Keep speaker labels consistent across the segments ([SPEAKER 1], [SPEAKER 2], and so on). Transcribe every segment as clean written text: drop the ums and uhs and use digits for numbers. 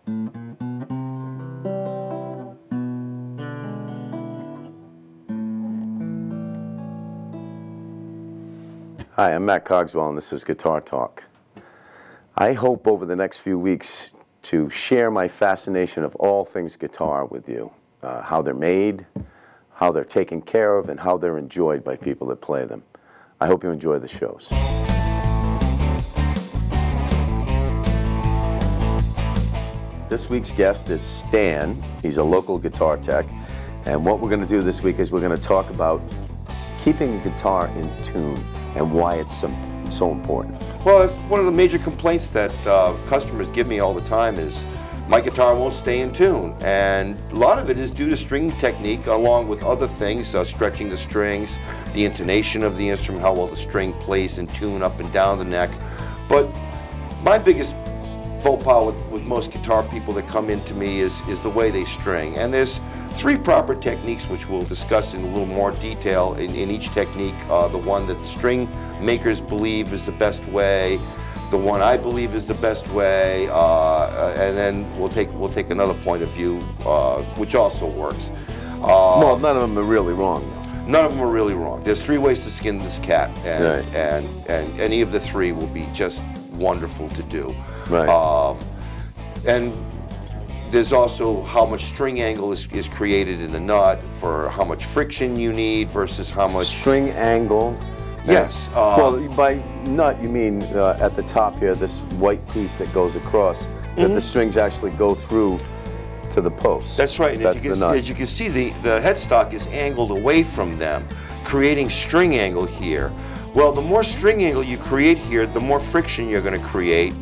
[SPEAKER 1] Hi, I'm Matt Cogswell, and this is Guitar Talk. I hope over the next few weeks to share my fascination of all things guitar with you. How they're made, how they're taken care of, and how they're enjoyed by people that play them. I hope you enjoy the shows. This week's guest is Stan. He's a local guitar tech. And what we're going to do this week is we're going to talk about keeping a guitar in tune and why it's so important.
[SPEAKER 2] Well, it's one of the major complaints that customers give me all the time is my guitar won't stay in tune, and a lot of it is due to stringing technique along with other things, stretching the strings, the intonation of the instrument, how well the string plays in tune up and down the neck. But my biggest faux pas with most guitar people that come into me is the way they string, and there's three proper techniques which we'll discuss in a little more detail in each technique. The one that the string makers believe is the best way, the one I believe is the best way, and then we'll take another point of view which also works.
[SPEAKER 1] Well, none of them are really wrong.
[SPEAKER 2] None of them are really wrong. There's three ways to skin this cat, and,
[SPEAKER 1] right.
[SPEAKER 2] and any of the three will be just wonderful to do.
[SPEAKER 1] Right.
[SPEAKER 2] And there's also how much string angle is created in the nut for how much friction you need versus how much...
[SPEAKER 1] String angle?
[SPEAKER 2] Yes.
[SPEAKER 1] Well, by nut you mean at the top here, this white piece that goes across, that the strings actually go through to the post.
[SPEAKER 2] That's right. And
[SPEAKER 1] that's the nut.
[SPEAKER 2] As you can see, the headstock is angled away from them, creating string angle here. Well, the more string angle you create here, the more friction you're going to create,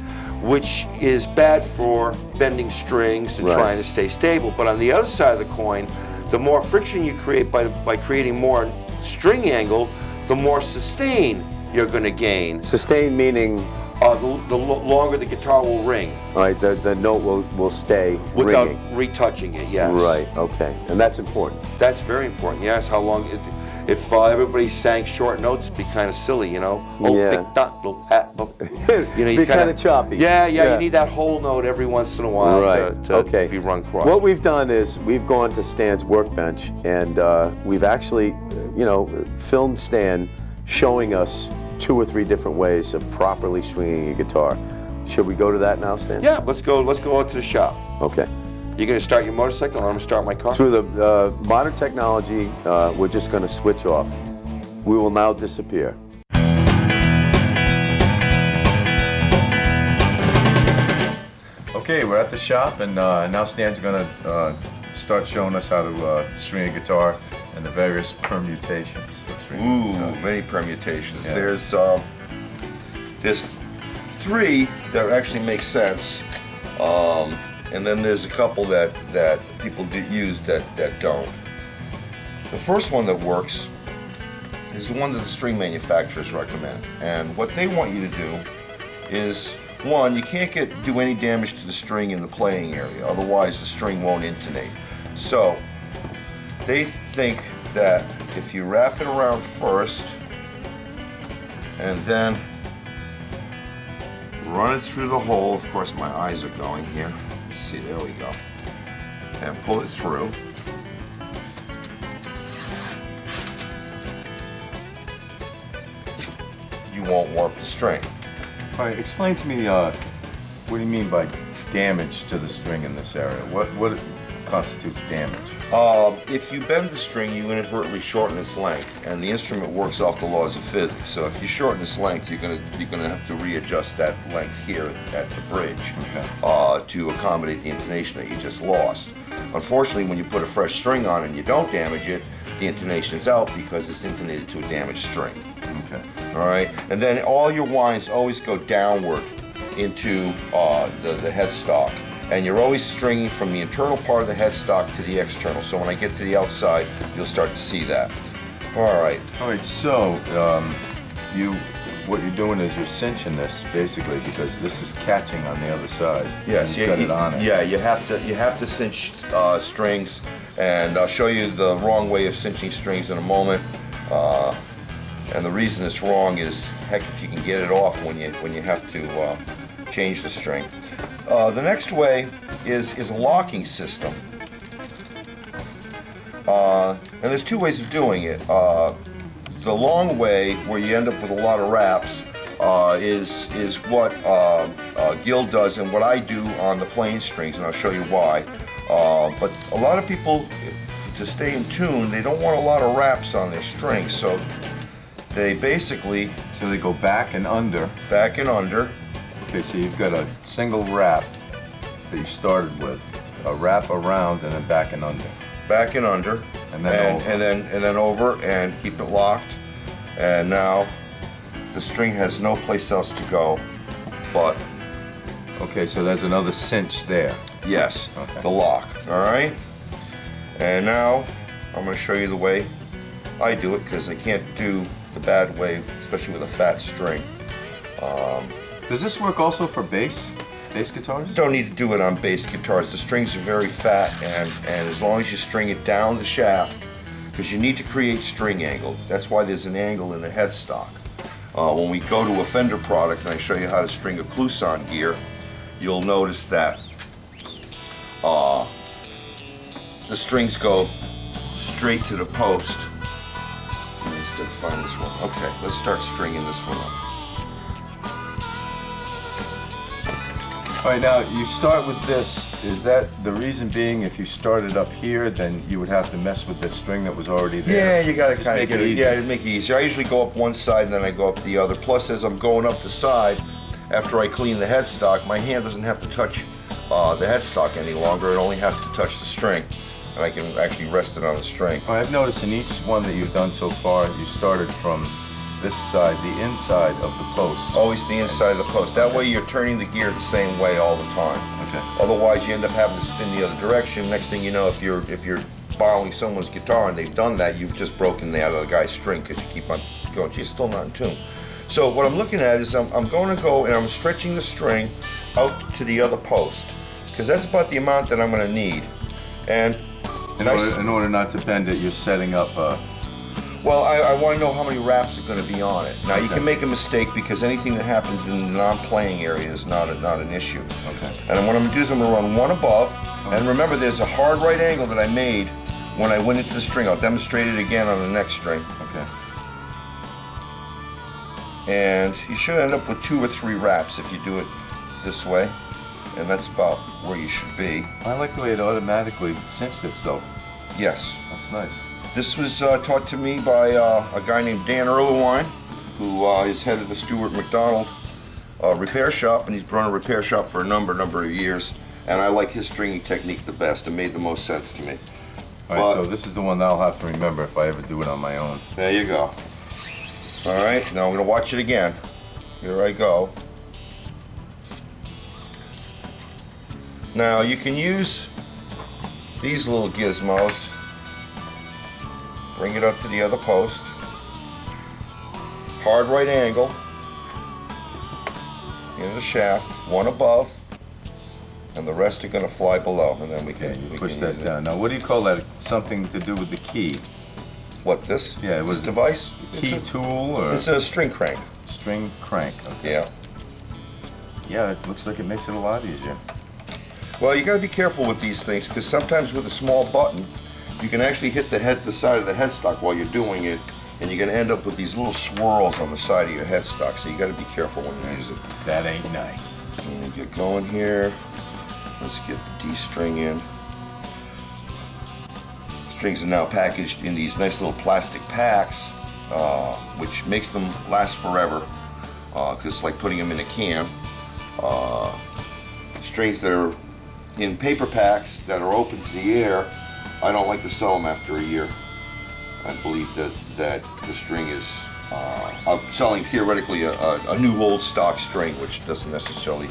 [SPEAKER 2] which is bad for bending strings and trying to stay stable. But on the other side of the coin, the more friction you create by creating more string angle, the more sustain you're going to gain.
[SPEAKER 1] Sustain meaning?
[SPEAKER 2] The longer the guitar will ring.
[SPEAKER 1] All right, the note will stay
[SPEAKER 2] without
[SPEAKER 1] ringing.
[SPEAKER 2] Retouching it, yes.
[SPEAKER 1] Right, okay. And that's important.
[SPEAKER 2] That's very important, yes. How long... If everybody sang short notes, it'd be kind of silly, you know.
[SPEAKER 1] Yeah.
[SPEAKER 2] You
[SPEAKER 1] kind of choppy.
[SPEAKER 2] Yeah, you need that whole note every once in a while to be run cross.
[SPEAKER 1] What we've done is we've gone to Stan's workbench, and we've actually, filmed Stan showing us 2 or 3 different ways of properly stringing a guitar. Should we go to that now, Stan?
[SPEAKER 2] Yeah, let's go out to the shop.
[SPEAKER 1] Okay.
[SPEAKER 2] You're going to start your motorcycle, and I'm going to start my car?
[SPEAKER 1] Through the modern technology, we're just going to switch off. We will now disappear. Okay, we're at the shop, and now Stan's going to start showing us how to string a guitar and the various permutations of stringing a guitar.
[SPEAKER 2] Many permutations. Yes. There's 3 that actually make sense. And then there's a couple that people use that don't. The first one that works is the one that the string manufacturers recommend. And what they want you to do is, one, you can't do any damage to the string in the playing area, otherwise the string won't intonate. So they think that if you wrap it around first and then run it through the hole, of course my eyes are going here. See, there we go. And pull it through. You won't warp the string.
[SPEAKER 1] All right, explain to me what do you mean by damage to the string in this area? What constitutes damage?
[SPEAKER 2] If you bend the string, you inadvertently shorten its length, and the instrument works off the laws of physics. So if you shorten its length, you're gonna have to readjust that length here at the bridge to accommodate the intonation that you just lost. Unfortunately, when you put a fresh string on and you don't damage it, the intonation is out because it's intonated to a damaged string.
[SPEAKER 1] Okay.
[SPEAKER 2] All right, and then all your winds always go downward into the headstock. And you're always stringing from the internal part of the headstock to the external. So when I get to the outside, you'll start to see that. All right.
[SPEAKER 1] All right. So what you're doing is you're cinching this basically because this is catching on the other side.
[SPEAKER 2] Yes.
[SPEAKER 1] You got it on it.
[SPEAKER 2] Yeah. You have to cinch strings, and I'll show you the wrong way of cinching strings in a moment. And the reason it's wrong is, heck, if you can get it off when you have to change the string. The next way is a locking system. And there's two ways of doing it. The long way, where you end up with a lot of wraps, is what Gil does and what I do on the plain strings, and I'll show you why. But a lot of people, to stay in tune, they don't want a lot of wraps on their strings, so they basically...
[SPEAKER 3] So they go back and under.
[SPEAKER 2] Back and under.
[SPEAKER 3] Okay, so you've got a single wrap that you started with, a wrap around and then back and under.
[SPEAKER 2] Back and under,
[SPEAKER 3] and then over.
[SPEAKER 2] And then over, and keep it locked. And now the string has no place else to go but...
[SPEAKER 3] Okay, so there's another cinch there.
[SPEAKER 2] Yes,
[SPEAKER 3] okay.
[SPEAKER 2] The lock, all right? And now I'm going to show you the way I do it, because I can't do the bad way, especially with a fat string.
[SPEAKER 3] Does this work also for bass guitars?
[SPEAKER 2] Don't need to do it on bass guitars. The strings are very fat, and as long as you string it down the shaft, because you need to create string angle. That's why there's an angle in the headstock. When we go to a Fender product and I show you how to string a Clouson gear, you'll notice that the strings go straight to the post. Let's go find this one. Okay, let's start stringing this one up.
[SPEAKER 3] All right, now you start with this. Is that the reason being, if you started up here, then you would have to mess with that string that was already there?
[SPEAKER 2] Yeah, you gotta kind of get it. Yeah, make it easier. I usually go up one side and then I go up the other. Plus, as I'm going up the side, after I clean the headstock, my hand doesn't have to touch the headstock any longer. It only has to touch the string, and I can actually rest it on the string.
[SPEAKER 3] Well, I've noticed in each one that you've done so far, you started from this side, the inside of the post.
[SPEAKER 2] Always the inside of the post. That way you're turning the gear the same way all the time.
[SPEAKER 3] Okay.
[SPEAKER 2] Otherwise you end up having to spin the other direction. Next thing you know, if you're borrowing someone's guitar and they've done that, you've just broken the other guy's string because you keep on going, geez, still not in tune. So what I'm looking at is I'm going to go and I'm stretching the string out to the other post, because that's about the amount that I'm going to need. And
[SPEAKER 3] in order not to bend it, you're setting up a...
[SPEAKER 2] Well, I want to know how many wraps are going to be on it. Now, you can make a mistake, because anything that happens in the non-playing area is not an issue.
[SPEAKER 3] Okay.
[SPEAKER 2] And what I'm going to do is I'm going to run one above. And remember, there's a hard right angle that I made when I went into the string. I'll demonstrate it again on the next string.
[SPEAKER 3] Okay.
[SPEAKER 2] And you should end up with 2 or 3 wraps if you do it this way. And that's about where you should be.
[SPEAKER 3] I like the way it automatically cinched itself.
[SPEAKER 2] Yes.
[SPEAKER 3] That's nice.
[SPEAKER 2] This was taught to me by a guy named Dan Erlewine, who is head of the Stuart McDonald repair shop, and he's run a repair shop for a number of years. And I like his stringing technique the best. It made the most sense to me.
[SPEAKER 3] All right, so this is the one that I'll have to remember if I ever do it on my own.
[SPEAKER 2] There you go. All right, now I'm going to watch it again. Here I go. Now you can use these little gizmos. Bring it up to the other post. Hard right angle in the shaft, one above, and the rest are going to fly below, and then we can
[SPEAKER 3] push that down. Now, what do you call that? Something to do with the key?
[SPEAKER 2] What, this?
[SPEAKER 3] Yeah, it was
[SPEAKER 2] this device.
[SPEAKER 3] Key tool, or
[SPEAKER 2] it's a string crank.
[SPEAKER 3] String crank. Okay.
[SPEAKER 2] Yeah.
[SPEAKER 3] Yeah, it looks like it makes it a lot easier.
[SPEAKER 2] Well, you got to be careful with these things, because sometimes with a small button, you can actually hit the side of the headstock while you're doing it, and you're going to end up with these little swirls on the side of your headstock. So you got to be careful when you use it.
[SPEAKER 3] That ain't nice.
[SPEAKER 2] Let me get going here. Let's get the D string in. Strings are now packaged in these nice little plastic packs, which makes them last forever, because it's like putting them in a can. Strings that are in paper packs that are open to the air, I don't like to sell them after a year. I believe that the string is, I'm selling theoretically a new old stock string, which doesn't necessarily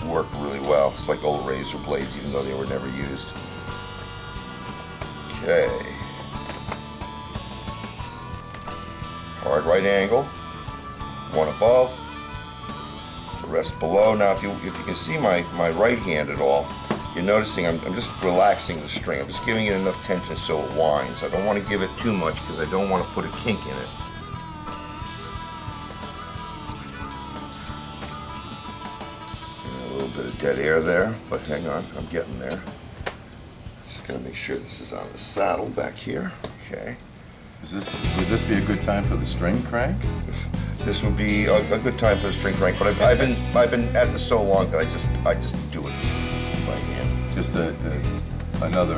[SPEAKER 2] work really well. It's like old razor blades, even though they were never used. Okay. Hard right angle, one above, the rest below. Now if you can see my right hand at all, you're noticing I'm just relaxing the string. I'm just giving it enough tension so it winds. I don't want to give it too much because I don't want to put a kink in it. And a little bit of dead air there, but hang on, I'm getting there. Just gonna make sure this is on the saddle back here. Okay.
[SPEAKER 3] Would this be a good time for the string crank?
[SPEAKER 2] This would be a good time for the string crank, but I've been at this so long that I just do it by hand.
[SPEAKER 3] Just another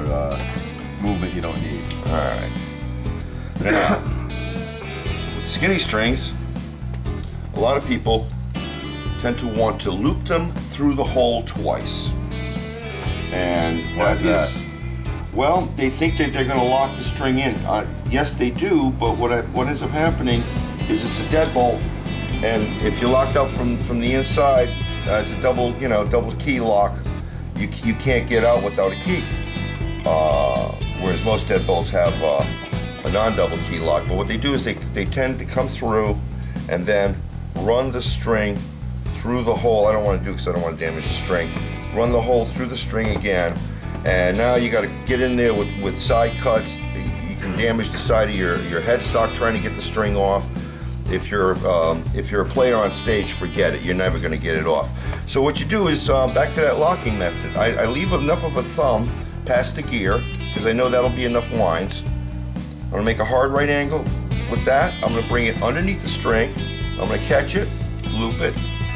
[SPEAKER 3] movement you don't need.
[SPEAKER 2] All right. Now, skinny strings, a lot of people tend to want to loop them through the hole twice. And
[SPEAKER 3] why is that?
[SPEAKER 2] Well, they think that they're going to lock the string in. Yes, they do, but what ends up happening is it's a deadbolt, and if you're locked up from the inside, it's a double key lock. You can't get out without a key. Whereas most deadbolts have a non-double key lock. But what they do is they tend to come through and then run the string through the hole. I don't want to do because I don't want to damage the string. Run the hole through the string again. And now you got to get in there with side cuts. You can damage the side of your headstock trying to get the string off. If you're a player on stage, forget it. You're never going to get it off. So what you do is, back to that locking method, I leave enough of a thumb past the gear, because I know that'll be enough winds. I'm going to make a hard right angle with that. I'm going to bring it underneath the string. I'm going to catch it, loop it,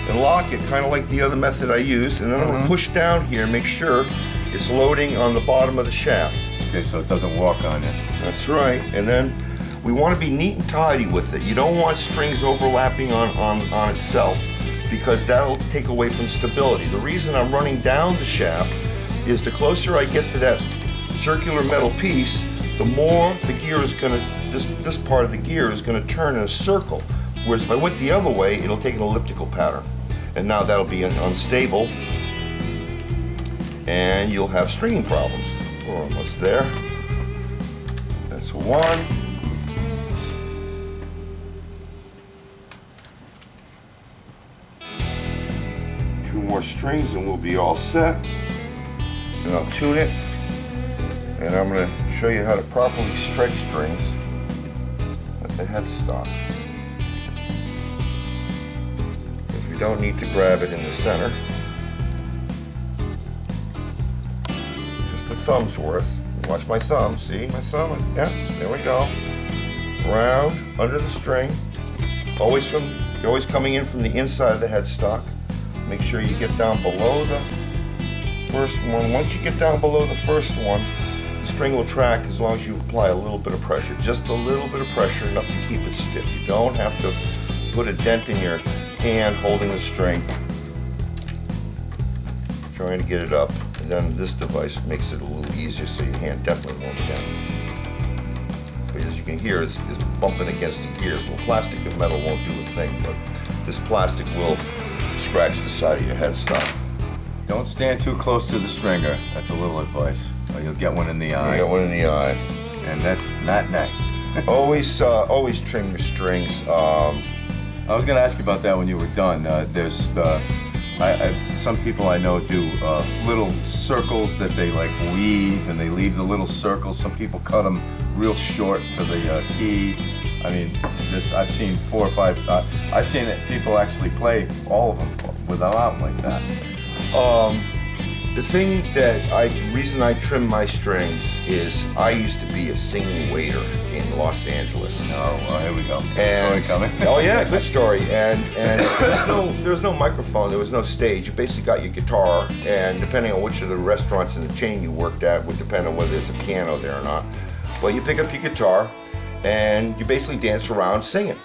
[SPEAKER 2] and lock it, kind of like the other method I used. And then I'm going to push down here, make sure it's loading on the bottom of the shaft.
[SPEAKER 3] Okay, so it doesn't walk on you.
[SPEAKER 2] That's right. And then we want to be neat and tidy with it. You don't want strings overlapping on itself, because that'll take away from stability. The reason I'm running down the shaft is the closer I get to that circular metal piece, the more the gear is going to, this part of the gear is going to turn in a circle. Whereas if I went the other way, it'll take an elliptical pattern. And now that'll be unstable, and you'll have stringing problems. We're almost there. That's one. Two more strings and we'll be all set. And I'll tune it. And I'm going to show you how to properly stretch strings at the headstock. You don't need to grab it in the center. Just a thumb's worth. Watch my thumb, see my thumb? Yeah, there we go. Round, under the string. You're always coming in from the inside of the headstock. Make sure you get down below the first one. Once you get down below the first one, the string will track as long as you apply a little bit of pressure. Just a little bit of pressure, enough to keep it stiff. You don't have to put a dent in your hand holding the string, trying to get it up. And then this device makes it a little easier, so your hand definitely won't bend. But as you can hear, it's bumping against the gears. Well, plastic and metal won't do a thing, but this plastic will scratch the side of your headstock.
[SPEAKER 3] Don't stand too close to the stringer. That's a little advice, or you'll get one in the eye.
[SPEAKER 2] You'll get one in the eye.
[SPEAKER 3] And that's not nice.
[SPEAKER 2] always trim your strings.
[SPEAKER 3] I was going to ask you about that when you were done. There's some people I know do little circles that they like weave, and they leave the little circles. Some people cut them real short to the key. I mean, I've seen 4 or 5. I've seen that people actually play all of them without like that.
[SPEAKER 2] The reason I trim my strings is I used to be a singing waiter in Los Angeles.
[SPEAKER 3] Oh, well, here we go. Good story coming.
[SPEAKER 2] Oh yeah, good story. And there was no microphone, there was no stage. You basically got your guitar, and depending on which of the restaurants in the chain you worked at would depend on whether there's a piano there or not. But you pick up your guitar, and you basically dance around singing.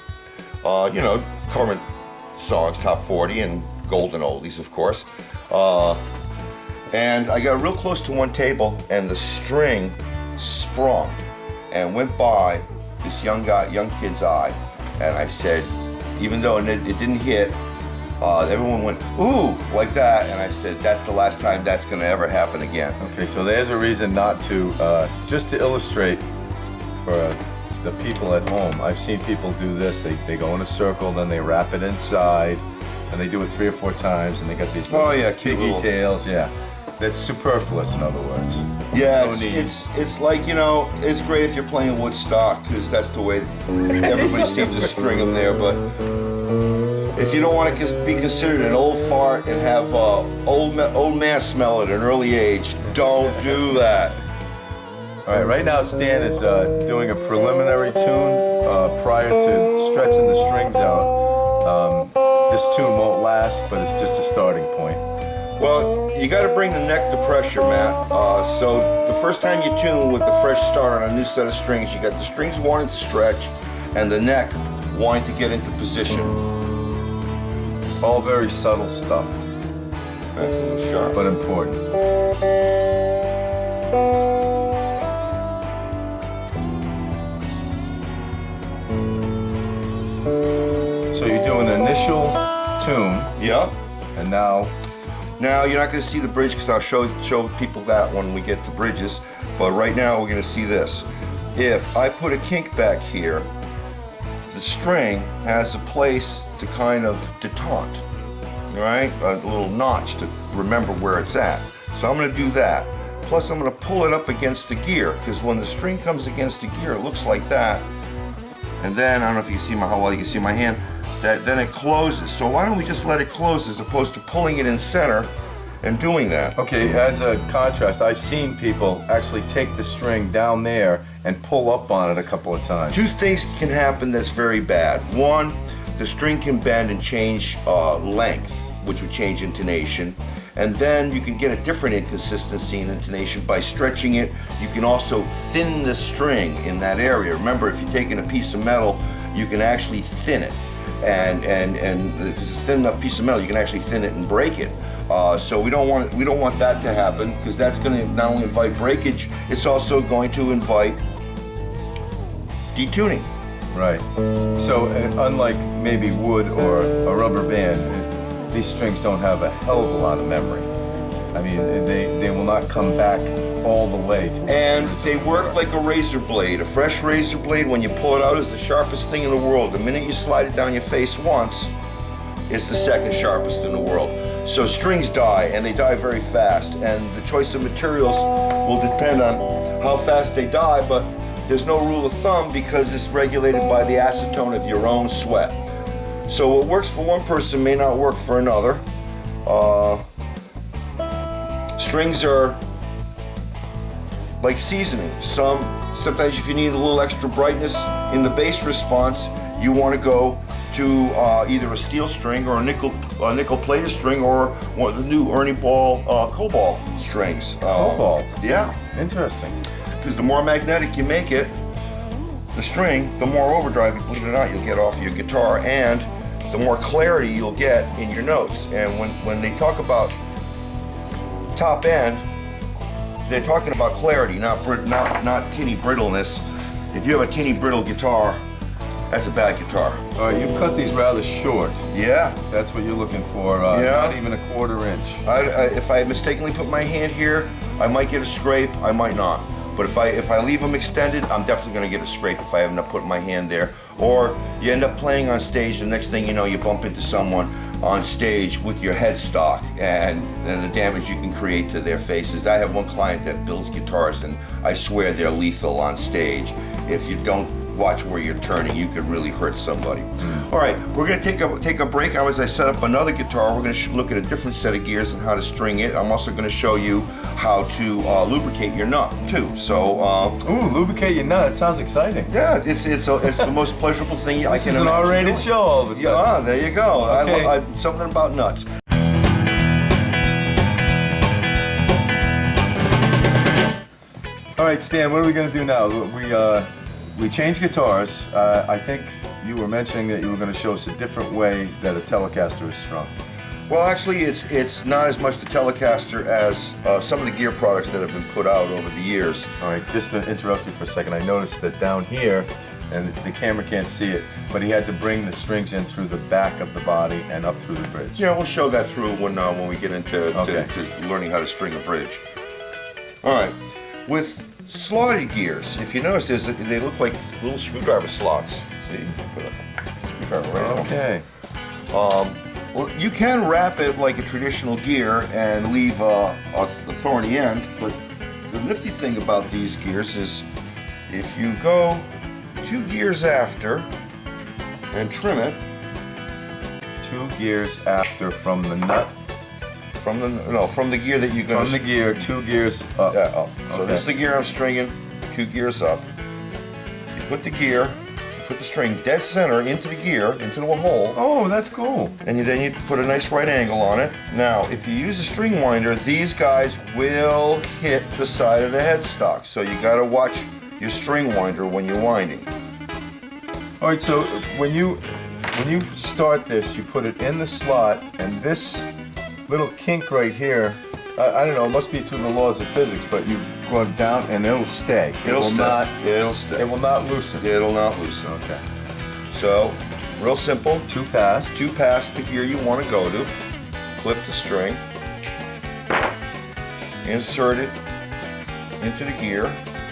[SPEAKER 2] Current songs, top 40, and golden oldies, of course. And I got real close to one table, and the string sprung and went by this young kid's eye. And I said, even though it didn't hit, everyone went, ooh, like that. And I said, that's the last time that's going to ever happen again.
[SPEAKER 3] Okay, so there's a reason not to, just to illustrate for the people at home. I've seen people do this. They go in a circle, then they wrap it inside, and they do it 3 or 4 times, and they got these little piggy tails. Yeah. That's superfluous, in other words.
[SPEAKER 2] Yeah,
[SPEAKER 3] No need.
[SPEAKER 2] it's like, you know, it's great if you're playing Woodstock, because that's the way everybody seems to string them there, but if you don't want to be considered an old fart and have old man smell at an early age, don't do that.
[SPEAKER 3] All right, right now Stan is doing a preliminary tune prior to stretching the strings out. This tune won't last, but it's just a starting point.
[SPEAKER 2] Well, you got to bring the neck to pressure, Matt. So the first time you tune with the fresh start on a new set of strings, you got the strings wanting to stretch and the neck wanting to get into position.
[SPEAKER 3] All very subtle stuff.
[SPEAKER 2] That's a little sharp.
[SPEAKER 3] But important. So you do an initial tune.
[SPEAKER 2] Yep.
[SPEAKER 3] And now
[SPEAKER 2] you're not going to see the bridge because I'll show people that when we get to bridges. But right now we're going to see this. If I put a kink back here, the string has a place to kind of detente, right? A little notch to remember where it's at. So I'm going to do that. Plus I'm going to pull it up against the gear, because when the string comes against the gear, it looks like that. And then, I don't know if you can see how well you can see my hand, then it closes. So why don't we just let it close as opposed to pulling it in center and doing that?
[SPEAKER 3] Okay, as a contrast, I've seen people actually take the string down there and pull up on it a couple of times.
[SPEAKER 2] Two things can happen that's very bad. One, the string can bend and change length, which would change intonation. And then you can get a different inconsistency in intonation by stretching it. You can also thin the string in that area. Remember, if you're taking a piece of metal, you can actually thin it. And if it's a thin enough piece of metal, you can actually thin it and break it. So we don't want that to happen, because that's going to not only invite breakage, it's also going to invite detuning.
[SPEAKER 3] Right. So unlike maybe wood or a rubber band, these strings don't have a hell of a lot of memory. I mean, they will not come back all the way to.
[SPEAKER 2] And they work like a razor blade. A fresh razor blade, when you pull it out, is the sharpest thing in the world. The minute you slide it down your face once, it's the second sharpest in the world. So strings die, and they die very fast. And the choice of materials will depend on how fast they die, but there's no rule of thumb because it's regulated by the acetone of your own sweat. So what works for one person may not work for another. Strings are like seasoning. Sometimes if you need a little extra brightness in the bass response, you want to go to either a steel string or a nickel plated string, or one of the new Ernie Ball cobalt strings.
[SPEAKER 3] Cobalt?
[SPEAKER 2] Yeah.
[SPEAKER 3] Interesting.
[SPEAKER 2] Because the more magnetic you make it, the string, the more overdrive, believe it or not, you'll get off your guitar, and the more clarity you'll get in your notes. And when they talk about top end, they're talking about clarity, not tinny brittleness. If you have a tinny brittle guitar, that's a bad guitar.
[SPEAKER 3] All right, you've cut these rather short.
[SPEAKER 2] Yeah.
[SPEAKER 3] That's what you're looking for,
[SPEAKER 2] yeah.
[SPEAKER 3] Not even a 1/4 inch.
[SPEAKER 2] If I mistakenly put my hand here, I might get a scrape, I might not. But if I leave them extended, I'm definitely going to get a scrape if I haven't put my hand there. Or you end up playing on stage, the next thing you know, you bump into someone on stage with your headstock, and the damage you can create to their faces. I have one client that builds guitars, and I swear they're lethal on stage. If you don't watch where you're turning, you could really hurt somebody. All right, we're going to take a break. As I set up another guitar, we're going to look at a different set of gears and how to string it. I'm also going to show you how to lubricate your nut too. So,
[SPEAKER 3] ooh, lubricate your nut. It sounds exciting.
[SPEAKER 2] Yeah, it's the most pleasurable thing I can imagine.
[SPEAKER 3] This is an R-rated show all of a sudden.
[SPEAKER 2] Yeah, there you go.
[SPEAKER 3] Okay.
[SPEAKER 2] Something about nuts.
[SPEAKER 3] All right, Stan, what are we going to do now? We changed guitars. I think you were mentioning that you were going to show us a different way that a Telecaster is strung.
[SPEAKER 2] Well, actually, it's not as much the Telecaster as some of the gear products that have been put out over the years.
[SPEAKER 3] All right, just to interrupt you for a second, I noticed that down here, and the camera can't see it, but he had to bring the strings in through the back of the body and up through the bridge.
[SPEAKER 2] Yeah, we'll show that through when we get into to learning how to string a bridge. All right, with slotted gears, if you notice, they look like little screwdriver slots. See, put a screwdriver right on.
[SPEAKER 3] Okay.
[SPEAKER 2] Well, you can wrap it like a traditional gear and leave a thorny end, but the nifty thing about these gears is if you go 2 gears after and trim it.
[SPEAKER 3] 2 gears after from the nut?
[SPEAKER 2] From the gear that you're going to...
[SPEAKER 3] From the gear, 2 gears up.
[SPEAKER 2] Yeah, up. So this is the gear I'm stringing, 2 gears up. You put the gear, you put the string dead center into the gear, into the hole.
[SPEAKER 3] Oh, that's cool.
[SPEAKER 2] And then you put a nice right angle on it. Now, if you use a string winder, these guys will hit the side of the headstock. So you got to watch your string winder when you're winding.
[SPEAKER 3] All right, so when you start this, you put it in the slot, and this little kink right here, I don't know, it must be through the laws of physics, but you go down and it'll stay.
[SPEAKER 2] It'll stay.
[SPEAKER 3] It will not loosen.
[SPEAKER 2] It'll not loosen.
[SPEAKER 3] Okay.
[SPEAKER 2] So, real simple.
[SPEAKER 3] 2 pass.
[SPEAKER 2] 2 pass the gear you want to go to. Clip the string. Insert it into the gear.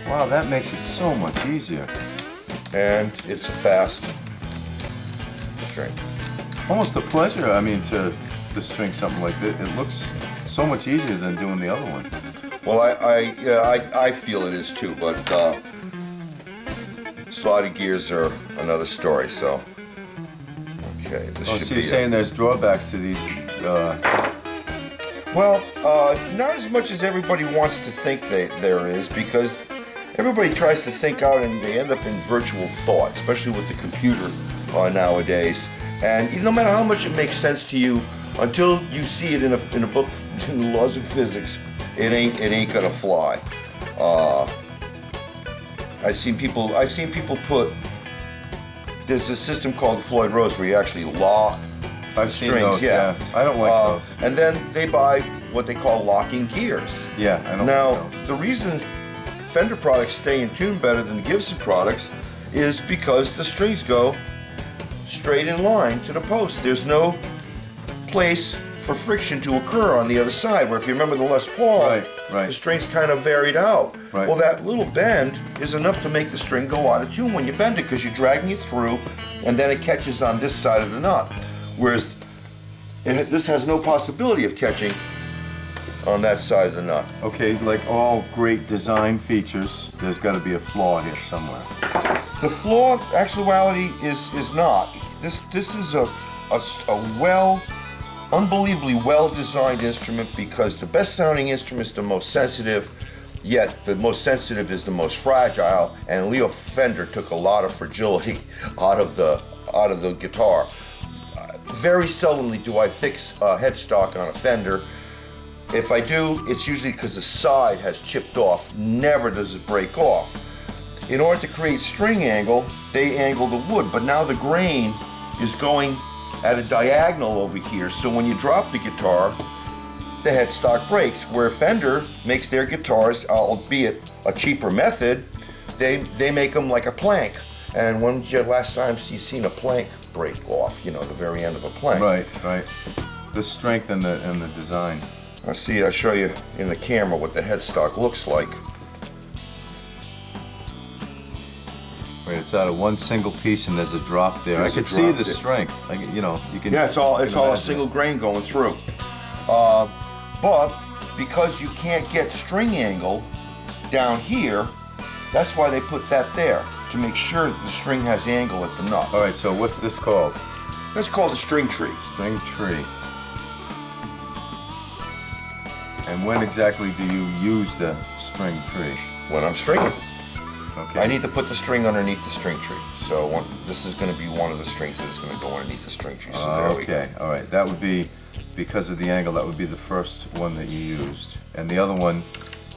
[SPEAKER 3] Wow, that makes it so much easier.
[SPEAKER 2] And it's a fast string.
[SPEAKER 3] Almost a pleasure, I mean, to string something like this. It looks so much easier than doing the other one.
[SPEAKER 2] Well, I feel it is too, but slotted gears are another story. So, okay, this should
[SPEAKER 3] so
[SPEAKER 2] be.
[SPEAKER 3] you're saying there's drawbacks to these?
[SPEAKER 2] Well, not as much as everybody wants to think there is, because everybody tries to think out and they end up in virtual thought, especially with the computer nowadays. And no matter how much it makes sense to you, until you see it in a book in the laws of physics, it ain't gonna fly. I've seen people put. There's a system called Floyd Rose where you actually lock
[SPEAKER 3] I've
[SPEAKER 2] strings.
[SPEAKER 3] seen those, yeah. I don't like those.
[SPEAKER 2] And then they buy what they call locking gears.
[SPEAKER 3] Yeah, I don't
[SPEAKER 2] now,
[SPEAKER 3] like those.
[SPEAKER 2] The reason Fender products stay in tune better than Gibson products is because the strings go straight in line to the post. There's no place for friction to occur on the other side, where if you remember the Les Paul, the strings kind of varied out.
[SPEAKER 3] Right.
[SPEAKER 2] Well, that little bend is enough to make the string go out of tune when you bend it, because you're dragging it through and then it catches on this side of the nut. Whereas this has no possibility of catching on that side of the nut.
[SPEAKER 3] Okay, like all great design features, there's got to be a flaw here somewhere.
[SPEAKER 2] The flaw, actuality, is not. This is a unbelievably well-designed instrument, because the best sounding instrument is the most sensitive, yet the most sensitive is the most fragile, and Leo Fender took a lot of fragility out of the guitar. Very seldomly do I fix a headstock on a Fender. If I do, it's usually because the side has chipped off. Never does it break off. In order to create string angle, they angle the wood, but now the grain is going at a diagonal over here, so when you drop the guitar, the headstock breaks. Where Fender makes their guitars, albeit a cheaper method, they make them like a plank. And when's your last time you seen a plank break off? You know, the very end of a plank.
[SPEAKER 3] Right. The strength and the design.
[SPEAKER 2] I'll show you in the camera what the headstock looks like.
[SPEAKER 3] Right, it's out of one single piece and there's a drop there. I can see the strength. Like, you know, you can.
[SPEAKER 2] Yeah, it's all a single grain going through. But because you can't get string angle down here, that's why they put that there, to make sure that the string has angle at the nut.
[SPEAKER 3] All right, so what's this called?
[SPEAKER 2] That's called a string tree.
[SPEAKER 3] String tree. And when exactly do you use the string tree?
[SPEAKER 2] When I'm stringing.
[SPEAKER 3] Okay.
[SPEAKER 2] I need to put the string underneath the string tree. So this is going to be one of the strings that's going to go underneath the string tree. So there we go.
[SPEAKER 3] Okay, all right. That would be, because of the angle, that would be the first one that you used. And the other one,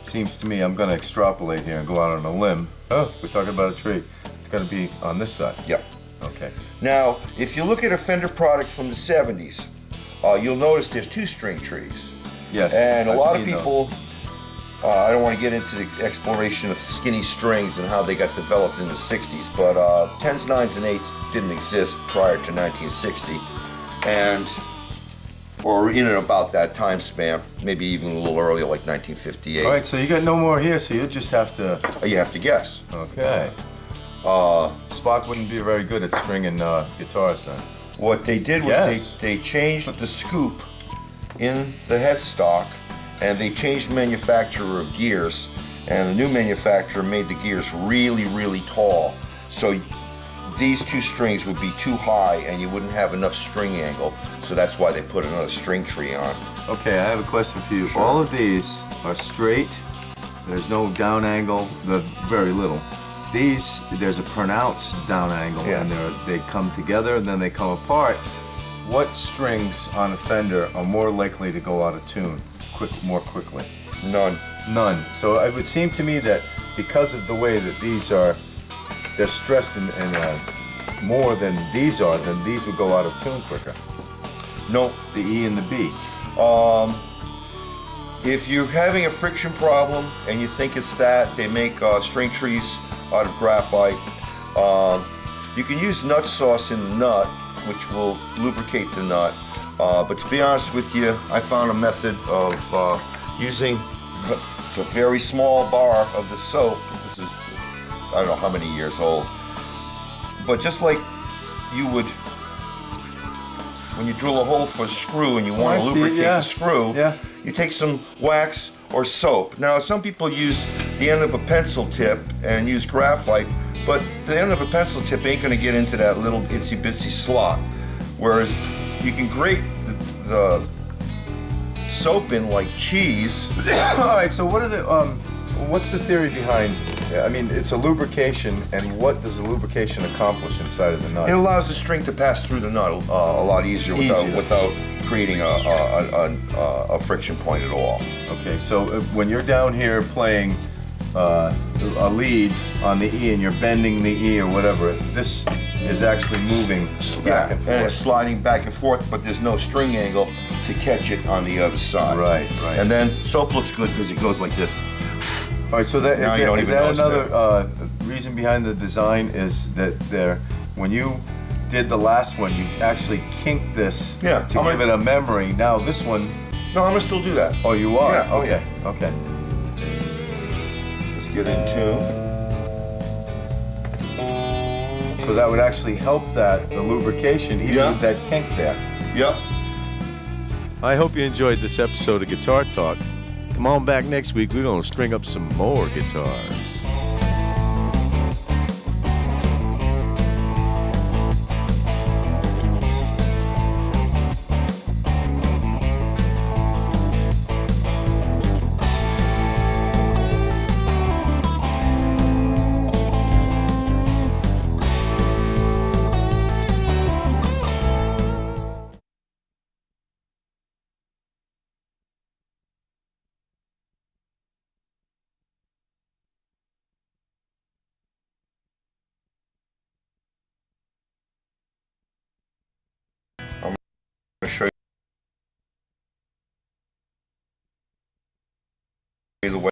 [SPEAKER 3] seems to me, I'm going to extrapolate here and go out on a limb. Oh, we're talking about a tree. It's going to be on this side.
[SPEAKER 2] Yep.
[SPEAKER 3] Okay.
[SPEAKER 2] Now, if you look at a Fender product from the 70s, you'll notice there's 2 string trees.
[SPEAKER 3] Yes,
[SPEAKER 2] and a
[SPEAKER 3] I've
[SPEAKER 2] lot of
[SPEAKER 3] seen
[SPEAKER 2] people, I don't want to get into the exploration of skinny strings and how they got developed in the 60s, but 10s, 9s, and 8s didn't exist prior to 1960, or in and about that time span, maybe even a little earlier, like 1958.
[SPEAKER 3] All right, so you got no more here, so you just have to...
[SPEAKER 2] You have to guess.
[SPEAKER 3] Okay. Spock wouldn't be very good at stringing guitars then.
[SPEAKER 2] What they did was
[SPEAKER 3] Yes.
[SPEAKER 2] they changed the scoop in the headstock, and they changed manufacturer of gears, and the new manufacturer made the gears really, really tall. So these two strings would be too high and you wouldn't have enough string angle. So that's why they put another string tree on.
[SPEAKER 3] Okay, I have a question for you.
[SPEAKER 2] Sure.
[SPEAKER 3] All of these are straight. There's no down angle, very little. These, there's a pronounced down angle,
[SPEAKER 2] Yeah.
[SPEAKER 3] and they come together and then they come apart. What strings on a Fender are more likely to go out of tune more quickly?
[SPEAKER 2] None.
[SPEAKER 3] None. So it would seem to me that because of the way that these are, they're stressed in more than these are, then these would go out of tune quicker.
[SPEAKER 2] No.
[SPEAKER 3] The E and the B.
[SPEAKER 2] If you're having a friction problem and you think it's that, they make string trees out of graphite. You can use nut sauce in the nut, which will lubricate the nut. But to be honest with you, I found a method of using a very small bar of the soap. This is, I don't know how many years old. But just like you would when you drill a hole for a screw and you want to lubricate the screw, you take some wax or soap. Now, some people use the end of a pencil tip and use graphite, but the end of a pencil tip ain't going to get into that little itsy bitsy slot. Whereas you can grate the soap in like cheese.
[SPEAKER 3] All right, so what are the what's the theory behind? I mean, it's a lubrication, and what does the lubrication accomplish inside of the nut?
[SPEAKER 2] It allows the string to pass through the nut a lot easier without creating a friction point at all.
[SPEAKER 3] Okay, so when you're down here playing a lead on the E and you're bending the E or whatever, this is actually moving back and forth.
[SPEAKER 2] And it's sliding back and forth, but there's no string angle to catch it on the other side.
[SPEAKER 3] Right, right.
[SPEAKER 2] And then soap looks good because it goes like this.
[SPEAKER 3] All right, so that is that
[SPEAKER 2] notice
[SPEAKER 3] another reason behind the design is that when you did the last one, you actually kinked this to give it a memory. Now this one.
[SPEAKER 2] No, I'm gonna still do that.
[SPEAKER 3] Oh, you are?
[SPEAKER 2] Yeah.
[SPEAKER 3] Okay. Okay.
[SPEAKER 2] Let's get in tune.
[SPEAKER 3] So that would actually help the lubrication even with that kink there.
[SPEAKER 2] Yep.
[SPEAKER 1] I hope you enjoyed this episode of Guitar Talk. Come on back next week. We're going to string up some more guitars.
[SPEAKER 2] Show you the way